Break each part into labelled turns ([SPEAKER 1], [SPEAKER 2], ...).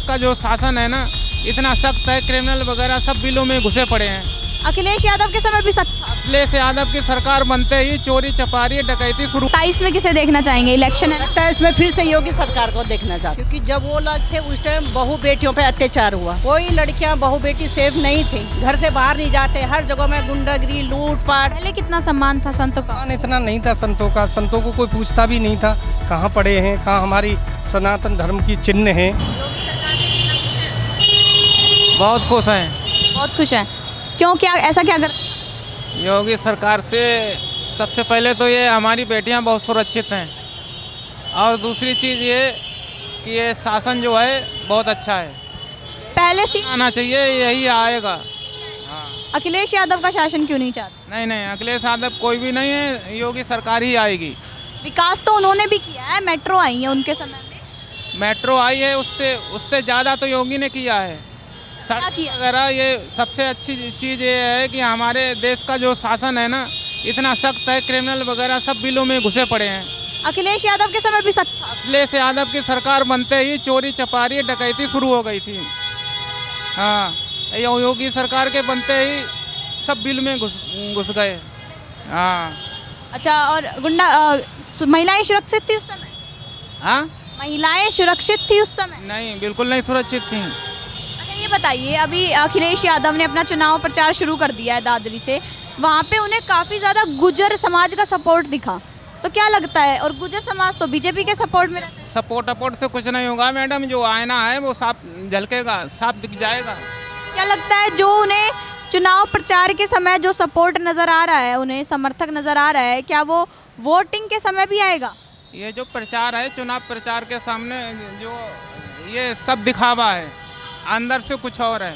[SPEAKER 1] का जो शासन है ना इतना सख्त है, क्रिमिनल वगैरह सब बिलों में घुसे पड़े हैं।
[SPEAKER 2] अखिलेश यादव के समय भी सख्त था।
[SPEAKER 1] अखिलेश यादव की सरकार बनते ही चोरी चपारी डकैती शुरू।
[SPEAKER 2] 27 में किसे देखना चाहेंगे? इलेक्शन है ना।
[SPEAKER 3] लगता है इसमें फिर से योगी सरकार को देखना चाहते, क्योंकि जब वो लोग थे उस टाइम बहू बेटियों पे अत्याचार हुआ, कोई लड़कियां बहू बेटी सेफ नहीं थी, घर से बाहर नहीं जाते, हर जगह में गुंडागिरी लूटपाट।
[SPEAKER 2] पहले कितना सम्मान था संतों का?
[SPEAKER 4] इतना नहीं था संतों का, संतों को कोई पूछता भी नहीं था कहाँ पड़े हैं, कहाँ हमारी सनातन धर्म की चिन्ह है।
[SPEAKER 2] योगी सरकार से कितना खुश हैं?
[SPEAKER 1] बहुत खुश हैं
[SPEAKER 2] बहुत खुश हैं। क्यों, क्या ऐसा क्या कर?
[SPEAKER 1] योगी सरकार से। सबसे पहले तो ये हमारी बेटियां बहुत सुरक्षित हैं, और दूसरी चीज़ ये कि ये शासन जो है बहुत अच्छा है,
[SPEAKER 2] पहले से
[SPEAKER 1] आना चाहिए, यही आएगा।
[SPEAKER 2] अखिलेश यादव का शासन क्यों नहीं चाहते?
[SPEAKER 1] नहीं, अखिलेश यादव कोई भी नहीं है, योगी सरकार ही आएगी।
[SPEAKER 2] विकास तो उन्होंने भी किया है, मेट्रो आई है उनके समय में।
[SPEAKER 1] मेट्रो आई है, उससे ज़्यादा तो योगी ने किया है। सड़क
[SPEAKER 2] किया?
[SPEAKER 1] वगैरह ये सबसे अच्छी चीज़ ये है कि हमारे देश का जो शासन है ना इतना सख्त है, क्रिमिनल वगैरह सब बिलों में घुसे पड़े हैं।
[SPEAKER 2] अखिलेश यादव के समय भी सख्त था।
[SPEAKER 1] अखिलेश यादव की सरकार बनते ही चोरी चपारी डकैती शुरू हो गई थी। हाँ, योगी सरकार के बनते ही सब बिल में घुस गए। हाँ।
[SPEAKER 2] अच्छा, और गुंडा महिलाएं सुरक्षित थी उस समय?
[SPEAKER 1] हाँ,
[SPEAKER 2] महिलाएं सुरक्षित थी उस समय?
[SPEAKER 1] नहीं, बिल्कुल नहीं सुरक्षित थी।
[SPEAKER 2] अच्छा, ये बताइए, अभी अखिलेश यादव ने अपना चुनाव प्रचार शुरू कर दिया है दादरी से, वहाँ पे उन्हें काफ़ी ज़्यादा गुर्जर समाज का सपोर्ट दिखा, तो क्या लगता है? और गुर्जर समाज तो बीजेपी के सपोर्ट में रहता है।
[SPEAKER 1] सपोर्ट से कुछ नहीं होगा मैडम, जो आईना है वो साफ झलकेगा, साफ दिख जाएगा।
[SPEAKER 2] क्या लगता है जो उन्हें चुनाव प्रचार के समय जो सपोर्ट नज़र आ रहा है, उन्हें समर्थक नज़र आ रहा है, क्या वो वोटिंग के समय भी आएगा?
[SPEAKER 1] ये जो प्रचार है, चुनाव प्रचार के सामने जो ये सब दिखावा है, अंदर से कुछ और है।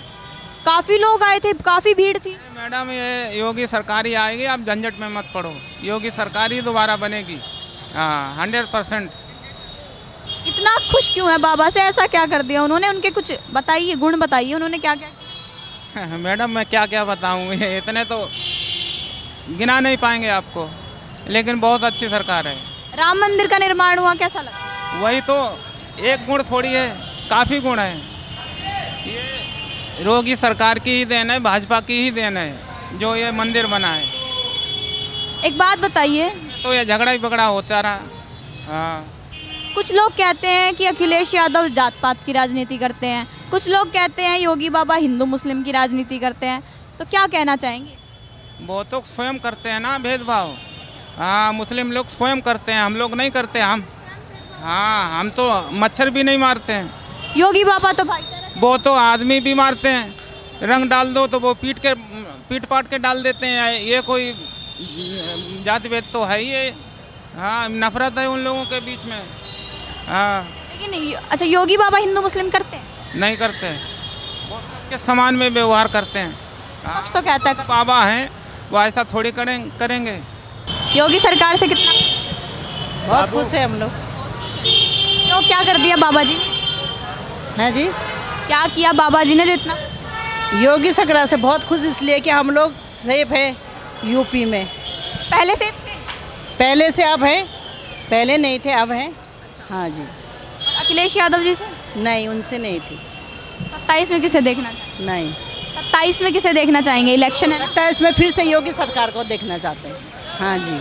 [SPEAKER 2] काफ़ी लोग आए थे, काफ़ी भीड़ थी।
[SPEAKER 1] मैडम, ये योगी सरकार ही आएगी, आप झंझट में मत पड़ो, योगी सरकार ही दोबारा बनेगी। हाँ, 100%।
[SPEAKER 2] इतना खुश क्यों है बाबा से? ऐसा क्या कर दिया उन्होंने? उनके कुछ बताइए, गुण बताइए, उन्होंने क्या क्या किया?
[SPEAKER 1] मैडम, मैं क्या क्या बताऊँ, ये इतने तो गिना नहीं पाएंगे आपको, लेकिन बहुत अच्छी सरकार है।
[SPEAKER 2] राम मंदिर का निर्माण हुआ, कैसा लगा?
[SPEAKER 1] वही तो, एक गुण थोड़ी है, काफ़ी गुण है। ये योगी सरकार की ही देन है, भाजपा की ही देन है जो ये मंदिर बना है।
[SPEAKER 2] एक बात बताइए,
[SPEAKER 1] तो ये झगड़ा ही बगड़ा होता रहा। हाँ,
[SPEAKER 2] कुछ लोग कहते हैं कि अखिलेश यादव जात पात की राजनीति करते हैं, कुछ लोग कहते हैं योगी बाबा हिंदू मुस्लिम की राजनीति करते हैं, तो क्या कहना चाहेंगे?
[SPEAKER 1] वो तो स्वयं करते हैं ना भेदभाव। हाँ, मुस्लिम लोग स्वयं करते हैं, हम लोग नहीं करते। हम तो मच्छर भी नहीं मारते हैं।
[SPEAKER 2] योगी बाबा तो भाईचारा
[SPEAKER 1] वो तो आदमी भी मारते हैं, रंग डाल दो तो वो पीट पाट के डाल देते हैं। ये कोई जाति भेद तो है ही है। हाँ, नफरत है उन लोगों के बीच में। हाँ,
[SPEAKER 2] लेकिन अच्छा, योगी बाबा हिंदू मुस्लिम करते हैं?
[SPEAKER 1] नहीं करते, वो सबके समान में व्यवहार करते हैं।
[SPEAKER 2] पक्ष तो कहता है
[SPEAKER 1] बाबा हैं, वो ऐसा थोड़ी करेंगे।
[SPEAKER 2] योगी सरकार से कितना?
[SPEAKER 3] बहुत खुश है हम लोग।
[SPEAKER 2] क्यों, क्या कर दिया बाबा जी ने?
[SPEAKER 3] है जी,
[SPEAKER 2] क्या किया बाबा जी ने जो इतना?
[SPEAKER 3] योगी सरकार से बहुत खुश इसलिए कि हम लोग सेफ है यूपी में।
[SPEAKER 2] पहले से थे?
[SPEAKER 3] पहले से अब है, पहले नहीं थे, अब हैं। हाँ जी।
[SPEAKER 2] अखिलेश यादव जी से?
[SPEAKER 3] नहीं, उनसे नहीं थी।
[SPEAKER 2] 27 में किसे देखना चाहेंगे?
[SPEAKER 3] नहीं,
[SPEAKER 2] 27 में किसे देखना चाहेंगे? इलेक्शन है ना।
[SPEAKER 3] लगता है इसमें फिर से योगी सरकार को देखना चाहते हैं। हाँ जी।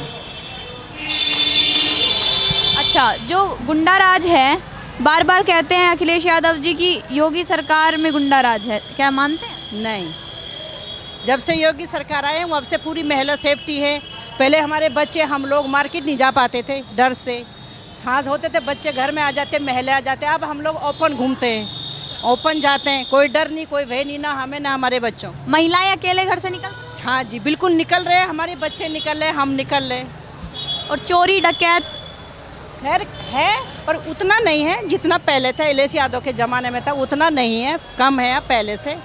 [SPEAKER 2] अच्छा, जो गुंडा राज है, बार बार कहते हैं अखिलेश यादव जी की योगी सरकार में गुंडा राज है, क्या मानते हैं?
[SPEAKER 3] नहीं, जब से योगी सरकार आए हैं, अब से पूरी महिला सेफ्टी है। पहले हमारे बच्चे, हम लोग मार्केट नहीं जा पाते थे डर से, सांझ होते थे बच्चे घर में आ जाते, महिला आ जाते। अब हम लोग ओपन घूमते हैं, ओपन जाते हैं, कोई डर नहीं, कोई भय नहीं, ना हमें ना हमारे बच्चों।
[SPEAKER 2] महिलाएं अकेले घर से निकल?
[SPEAKER 3] हाँ जी, बिल्कुल निकल रहे हैं, हमारे बच्चे निकल रहे हैं, हम निकल रहे हैं।
[SPEAKER 2] और चोरी डकैत?
[SPEAKER 3] खैर है, पर उतना नहीं है जितना पहले था। अखिलेश यादव के ज़माने में था, उतना नहीं है, कम है, अब पहले से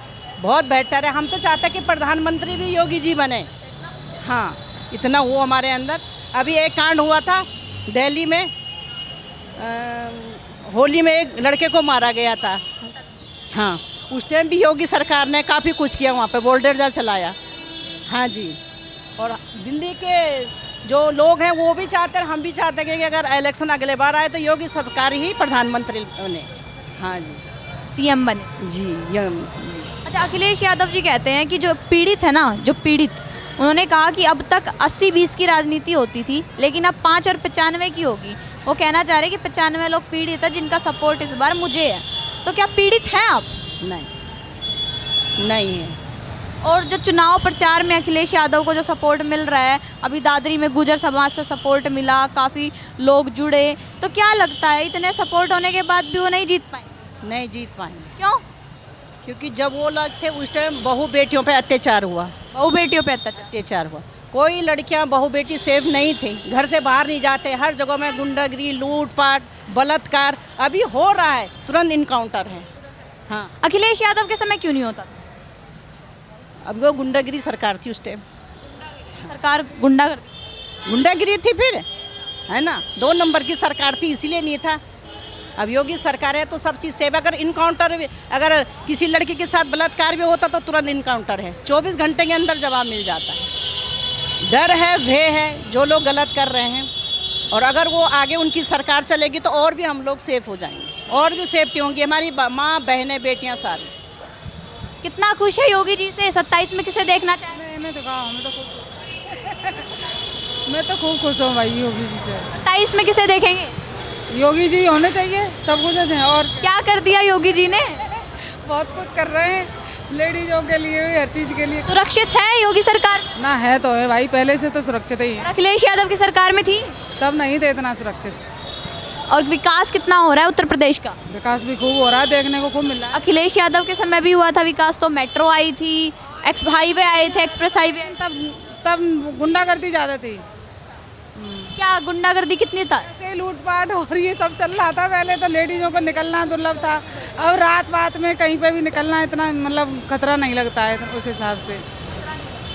[SPEAKER 3] बहुत बेहतर है। हम तो चाहते हैं कि प्रधानमंत्री भी योगी जी बने। हाँ, इतना वो हमारे अंदर। अभी एक कांड हुआ था दिल्ली में, होली में एक लड़के को मारा गया था। हाँ, उस टाइम भी योगी सरकार ने काफ़ी कुछ किया, वहाँ पे बुलडोजर चलाया। हाँ जी। और दिल्ली के जो लोग हैं वो भी चाहते हैं, हम भी चाहते हैं कि अगर इलेक्शन अगले बार आए तो योगी सरकार ही प्रधानमंत्री बने। हाँ जी।
[SPEAKER 2] सीएम बने।
[SPEAKER 3] जी जी।
[SPEAKER 2] अच्छा, अखिलेश यादव जी कहते हैं कि जो पीड़ित है ना, जो पीड़ित, उन्होंने कहा कि अब तक 80-20 की राजनीति होती थी, लेकिन अब 5 और 95 की होगी। वो कहना चाह रहे हैं कि 95 लोग पीड़ित है, जिनका सपोर्ट इस बार मुझे है। तो क्या पीड़ित हैं आप?
[SPEAKER 3] नहीं है।
[SPEAKER 2] और जो चुनाव प्रचार में अखिलेश यादव को जो सपोर्ट मिल रहा है, अभी दादरी में गुजर समाज से सपोर्ट मिला, काफ़ी लोग जुड़े, तो क्या लगता है इतने सपोर्ट होने के बाद भी वो नहीं जीत पाएंगे?
[SPEAKER 3] नहीं जीत पाएंगे।
[SPEAKER 2] क्यों?
[SPEAKER 3] क्योंकि जब वो लोग थे उस टाइम बहू बेटियों पे अत्याचार हुआ।
[SPEAKER 2] बहू बेटियों पे अत्याचार
[SPEAKER 3] हुआ। कोई लड़कियां बहू बेटी सेफ नहीं थी, घर से बाहर नहीं जाते, हर जगह में गुंडागिरी, लूटपाट, बलात्कार अभी हो रहा है, तुरंत इनकाउंटर है। हाँ,
[SPEAKER 2] अखिलेश यादव के समय क्यों नहीं होता?
[SPEAKER 3] अब वो गुंडागिरी सरकार थी उस टाइम।
[SPEAKER 2] सरकार
[SPEAKER 3] गुंडागिरी थी फिर, है ना, 2 नंबर की सरकार थी, इसीलिए नहीं था। अब योगी सरकार है तो सब चीज़ सेवा कर, इनकाउंटर भी, अगर किसी लड़की के साथ बलात्कार भी होता तो तुरंत इनकाउंटर है, 24 घंटे के अंदर जवाब मिल जाता है। डर है, भय है जो लोग गलत कर रहे हैं, और अगर वो आगे उनकी सरकार चलेगी तो और भी हम लोग सेफ हो जाएंगे, और भी सेफ्टी होंगी, हमारी माँ बहनें बेटियाँ सारी।
[SPEAKER 2] कितना खुश है योगी जी से? 27 में किसे देखना चाह रहे हैं?
[SPEAKER 5] मैं तो खूब खुश हूँ भाई योगी जी से।
[SPEAKER 2] 27 में किसे देखेंगे?
[SPEAKER 5] योगी जी होने चाहिए, सब कुछ है। और
[SPEAKER 2] क्या कर दिया योगी जी ने?
[SPEAKER 5] बहुत कुछ कर रहे हैं, लेडीजों के लिए भी, हर चीज़ के लिए।
[SPEAKER 2] सुरक्षित है योगी सरकार?
[SPEAKER 5] ना है तो है भाई, पहले से तो सुरक्षित ही है।
[SPEAKER 2] अखिलेश यादव की सरकार में थी
[SPEAKER 5] तब नहीं थे इतना सुरक्षित।
[SPEAKER 2] और विकास कितना हो रहा है उत्तर प्रदेश का?
[SPEAKER 5] विकास भी खूब हो रहा है, देखने को खूब मिल रहा है।
[SPEAKER 2] अखिलेश यादव के समय भी हुआ था विकास, तो मेट्रो आई थी, हाईवे आए थे, एक्सप्रेस हाईवे।
[SPEAKER 5] तब गुंडागर्दी ज़्यादा थी।
[SPEAKER 2] क्या गुंडागर्दी कितनी था?
[SPEAKER 5] ऐसे लूटपाट और ये सब चल रहा था पहले, तो लेडीजों को निकलना दुर्लभ था। अब रात में कहीं पे भी निकलना इतना मतलब खतरा नहीं लगता है उस हिसाब से।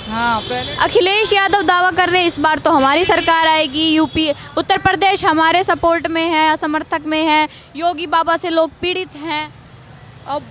[SPEAKER 5] हाँ, पहले
[SPEAKER 2] अखिलेश यादव दावा कर रहे हैं इस बार तो हमारी सरकार आएगी, यूपी उत्तर प्रदेश हमारे सपोर्ट में है, समर्थक में है, योगी बाबा से लोग पीड़ित हैं।
[SPEAKER 5] अब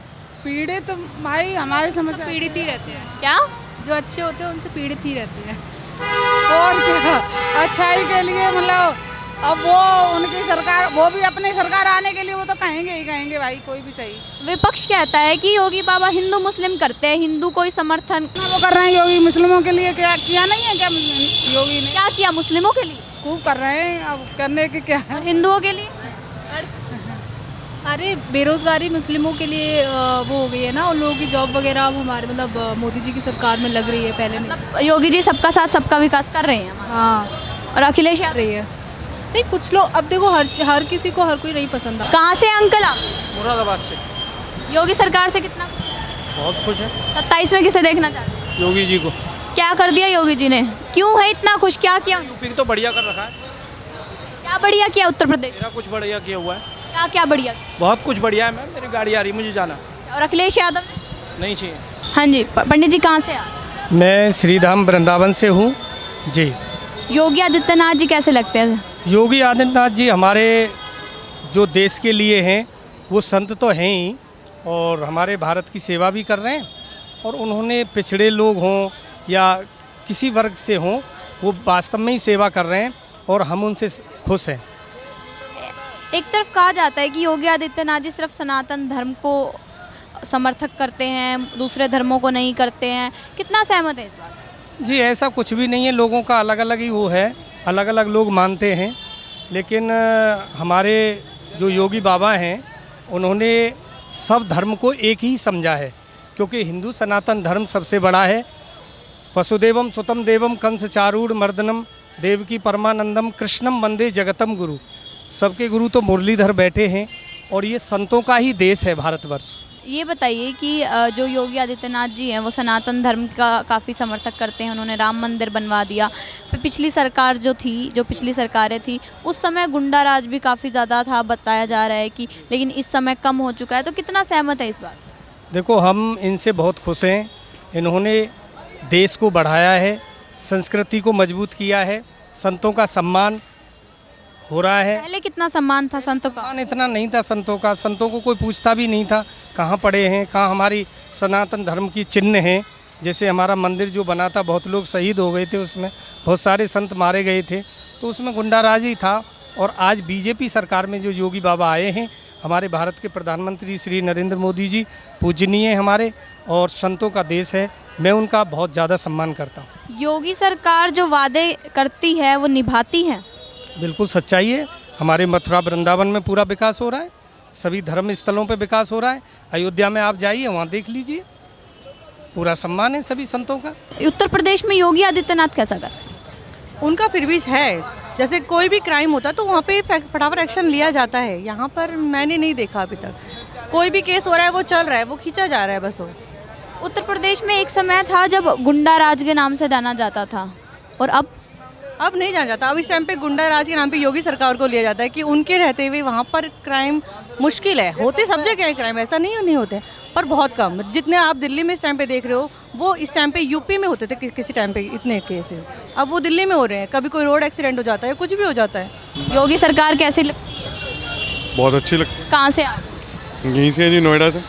[SPEAKER 5] पीड़ित भाई हमारे समझ
[SPEAKER 6] पीड़ित ही रहते हैं।
[SPEAKER 2] क्या?
[SPEAKER 6] जो अच्छे होते हैं उनसे पीड़ित ही रहते हैं।
[SPEAKER 5] और क्या, अच्छाई के लिए मतलब अब वो उनकी सरकार, वो भी अपनी सरकार आने के लिए वो तो कहेंगे भाई, कोई भी सही।
[SPEAKER 2] विपक्ष कहता है कि योगी बाबा हिंदू मुस्लिम करते हैं, हिंदू कोई समर्थन
[SPEAKER 5] वो कर रहे हैं। योगी मुस्लिमों के लिए क्या किया नहीं है क्या? योगी ने
[SPEAKER 2] क्या किया मुस्लिमों के लिए?
[SPEAKER 5] खूब कर रहे हैं, अब करने के क्या है।
[SPEAKER 2] और हिंदुओं के लिए?
[SPEAKER 6] अरे बेरोजगारी मुस्लिमों के लिए वो हो गई है ना, उन लोगों की जॉब वगैरह अब हमारे मतलब मोदी जी की सरकार में लग रही है, पहले नहीं।
[SPEAKER 2] मतलब योगी जी सबका साथ सबका विकास कर रहे हैं हमारा।
[SPEAKER 6] हाँ,
[SPEAKER 2] और अखिलेश
[SPEAKER 6] कर रही है। नहीं, कुछ लोग, अब देखो हर किसी को हर कोई नहीं पसंद आता।
[SPEAKER 2] कहाँ से अंकल आप?
[SPEAKER 7] मुरादाबाद से।
[SPEAKER 2] योगी सरकार से कितना?
[SPEAKER 7] बहुत खुश है।
[SPEAKER 2] 27 में किसे देखना चाहते हैं?
[SPEAKER 7] योगी जी को।
[SPEAKER 2] क्या कर दिया योगी जी ने? क्यों है इतना खुश? क्या किया?
[SPEAKER 7] यूपी तो बढ़िया कर रखा है।
[SPEAKER 2] क्या बढ़िया किया उत्तर प्रदेश?
[SPEAKER 7] मेरा कुछ बढ़िया किया हुआ है।
[SPEAKER 2] क्या क्या बढ़िया?
[SPEAKER 7] बहुत कुछ बढ़िया है मैम, मेरी गाड़ी आ रही, मुझे जाना।
[SPEAKER 2] और अखिलेश यादव ने?
[SPEAKER 7] नहीं चाहिए।
[SPEAKER 2] हाँ जी, पंडित जी कहाँ से आप?
[SPEAKER 4] मैं श्रीधाम वृंदावन से हूँ जी।
[SPEAKER 2] योगी आदित्यनाथ जी कैसे लगते हैं?
[SPEAKER 4] योगी आदित्यनाथ जी हमारे जो देश के लिए हैं वो संत तो हैं ही, और हमारे भारत की सेवा भी कर रहे हैं, और उन्होंने पिछड़े लोग हों या किसी वर्ग से हों, वो वास्तव में ही सेवा कर रहे हैं और हम उनसे खुश हैं।
[SPEAKER 2] एक तरफ कहा जाता है कि योगी आदित्यनाथ जी सिर्फ सनातन धर्म को समर्थक करते हैं, दूसरे धर्मों को नहीं करते हैं, कितना सहमत है इस बात?
[SPEAKER 4] जी ऐसा कुछ भी नहीं है, लोगों का अलग अलग ही वो है, अलग अलग लोग मानते हैं, लेकिन हमारे जो योगी बाबा हैं उन्होंने सब धर्म को एक ही समझा है, क्योंकि हिंदू सनातन धर्म सबसे बड़ा है। वसुदेवम सुतम देवम कंस चारूढ़ मर्दनम देवकी परमानंदम कृष्णम वंदे जगतम गुरु। सबके गुरु तो मुरलीधर बैठे हैं, और ये संतों का ही देश है भारतवर्ष।
[SPEAKER 2] ये बताइए कि जो योगी आदित्यनाथ जी हैं वो सनातन धर्म का काफ़ी समर्थक करते हैं, उन्होंने राम मंदिर बनवा दिया। पिछली सरकार जो पिछली सरकारें थी उस समय गुंडा राज भी काफ़ी ज़्यादा था, बताया जा रहा है कि, लेकिन इस समय कम हो चुका है, तो कितना सहमत है इस बात?
[SPEAKER 4] देखो, हम इनसे बहुत खुश हैं। इन्होंने देश को बढ़ाया है, संस्कृति को मजबूत किया है, संतों का सम्मान हो रहा है।
[SPEAKER 2] पहले कितना सम्मान था संतों का?
[SPEAKER 4] सम्मान इतना नहीं था संतों का, संतों को कोई पूछता भी नहीं था कहाँ पड़े हैं, कहाँ हमारी सनातन धर्म की चिन्ह हैं। जैसे हमारा मंदिर जो बना था, बहुत लोग शहीद हो गए थे, उसमें बहुत सारे संत मारे गए थे, तो उसमें गुंडाराज ही था। और आज बीजेपी सरकार में जो योगी बाबा आए हैं हमारे भारत के प्रधानमंत्री श्री नरेंद्र मोदी जी पूजनीय हमारे और संतों का देश है। मैं उनका बहुत ज़्यादा सम्मान करता हूँ।
[SPEAKER 2] योगी सरकार जो वादे करती है वो निभाती है?
[SPEAKER 4] बिल्कुल सच्चाई है। हमारे मथुरा वृंदावन में पूरा विकास हो रहा है, सभी धर्म स्थलों पे विकास हो रहा है। अयोध्या में आप जाइए, वहाँ देख लीजिए, पूरा सम्मान है सभी संतों का।
[SPEAKER 2] उत्तर प्रदेश में योगी आदित्यनाथ कैसा कर?
[SPEAKER 8] उनका फिर भी है, जैसे कोई भी क्राइम होता है तो वहाँ पे फटाफट एक्शन लिया जाता है। यहाँ पर मैंने नहीं देखा अभी तक। कोई भी केस हो रहा है वो चल रहा है, वो खींचा जा रहा है बस। वो
[SPEAKER 2] उत्तर प्रदेश में एक समय था जब गुंडा राज के नाम से जाना जाता था, और अब
[SPEAKER 8] नहीं जाना जाता। अब इस टाइम पे गुंडा राज के नाम पे योगी सरकार को लिया जाता है कि उनके रहते हुए वहाँ पर क्राइम मुश्किल है। होते सब जगह है क्राइम, ऐसा नहीं होते, पर बहुत कम। जितने आप दिल्ली में इस टाइम पे देख रहे हो वो इस टाइम पे यूपी में होते थे किसी टाइम पे इतने केसेस, अब वो दिल्ली में हो रहे हैं। कभी कोई रोड एक्सीडेंट हो जाता है, कुछ भी हो जाता है।
[SPEAKER 2] योगी सरकार कैसी लगती है?
[SPEAKER 9] बहुत अच्छी लगती
[SPEAKER 2] कहाँ से आ?
[SPEAKER 9] है। यहीं से है जी, नोएडा से।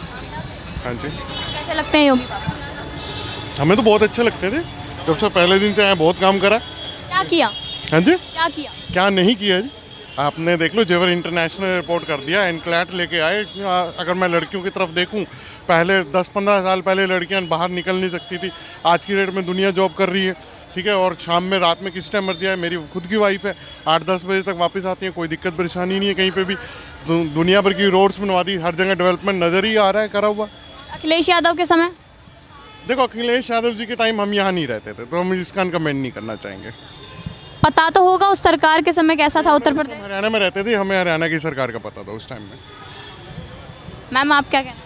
[SPEAKER 9] हाँ जी।
[SPEAKER 2] कैसे लगते हैं योगी बाबा?
[SPEAKER 9] हमें तो बहुत अच्छे लगते थे, जब से पहले दिन से आए बहुत काम करा।
[SPEAKER 2] क्या किया?
[SPEAKER 9] हाँ जी।
[SPEAKER 2] क्या किया?
[SPEAKER 9] क्या नहीं किया जी, आपने देख लो, जेवर इंटरनेशनल एयरपोर्ट कर दिया, एनक्लैट लेके आए। अगर मैं लड़कियों की तरफ देखूं, पहले 10-15 साल पहले लड़कियां बाहर निकल नहीं सकती थी, आज की डेट में दुनिया जॉब कर रही है, ठीक है। और शाम में रात में किस टाइम मर्जी आए, मेरी खुद की वाइफ है, 8-10 बजे तक वापस आती है, कोई दिक्कत परेशानी नहीं है कहीं पे भी। दुनिया भर की रोड्स बनवा दी, हर जगह डेवलपमेंट नज़र ही आ रहा है करा हुआ।
[SPEAKER 2] अखिलेश यादव के समय?
[SPEAKER 9] देखो, अखिलेश यादव जी के टाइम हम यहाँ नहीं रहते थे, तो हम इसका कमेंट नहीं करना चाहेंगे।
[SPEAKER 2] पता तो होगा उस सरकार के समय कैसा था उत्तर प्रदेश?
[SPEAKER 9] हरियाणा में रहते थे, हमें हरियाणा की सरकार का पता था उस टाइम में।
[SPEAKER 2] मैम आप क्या कहना?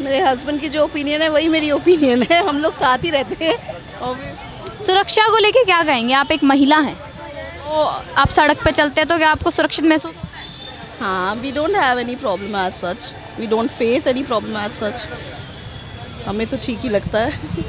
[SPEAKER 3] मेरे हस्बैंड की जो ओपिनियन है वही मेरी ओपिनियन है, हम लोग साथ ही रहते हैं।
[SPEAKER 2] सुरक्षा को लेके क्या कहेंगे? आप एक महिला हैं, तो आप सड़क पे चलते हैं तो क्या आपको सुरक्षित महसूस होता है?
[SPEAKER 3] हाँ, we don't have any problem as such, we don't face any problem as such, हमें तो ठीक ही लगता है।